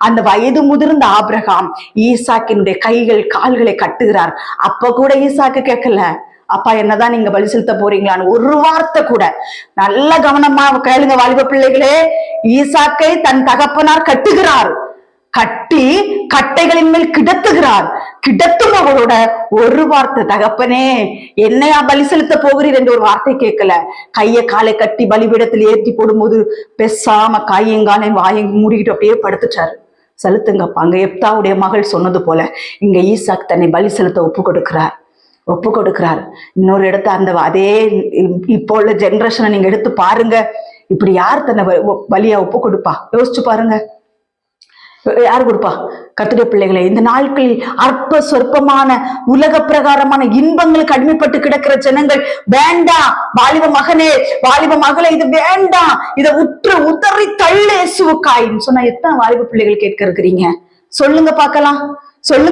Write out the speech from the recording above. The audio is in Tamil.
அந்த வயது முதிர்ந்த ஆபிரகாம் ஈசாக்கினுடைய கைகள் கால்களை கட்டுகிறார். அப்ப கூட ஈசாக்கு கேட்கல, அப்பா என்னதான் நீங்க பலி செலுத்த போறீங்களான்னு ஒரு வார்த்தை கூட. நல்ல கவனமா கேளுங்க வாலிப பிள்ளைகளே. ஈசாக்கை தன் தகப்பனார் கட்டுகிறார், கட்டி கட்டைகளின் மேல் கிடத்துகிறார். கிடத்தும் அவரோட ஒரு வார்த்தை, தகப்பனே என்னையா பலி செலுத்த போகிறீர் என்று ஒரு வார்த்தை கேட்கல. கையை காலை கட்டி பலிபீடத்தில் ஏற்றி போடும்போது பெசாம கையங்காலையும் வாயங்க மூடிக்கிட்டு அப்படியே படுத்துட்டாரு. செலுத்துங்கப்பா. அங்க எப்தாவுடைய மகள் சொன்னது போல இங்க ஈசாக் தன்னை பலி செலுத்த ஒப்பு கொடுக்கிறார். இன்னொரு இடத்த அந்த அதே இப்போ உள்ள ஜெனரேஷனை நீங்க எடுத்து பாருங்க. இப்படி யார் தன்னை பலியா ஒப்பு கொடுப்பா? யோசிச்சு பாருங்க. யாரு கொடுப்பா? கர்த்தருடைய பிள்ளைகளை. இந்த நாட்களில் அற்ப சொற்பமான உலக பிரகாரமான இன்பங்களுக்கு அடிமைப்பட்டு கிடக்கிற ஜனங்கள் வேண்டாம். வாலிப மகனே, வாலிப மகளே, இது வேண்டாம், இதை உதறி தள்ளு இயேசுவுக்காயின்னு சொன்னா எத்தனை வாலிப பிள்ளைகள் கேட்க இருக்கிறீங்க? சொல்லுங்க பார்க்கலாம், சொல்லுங்க.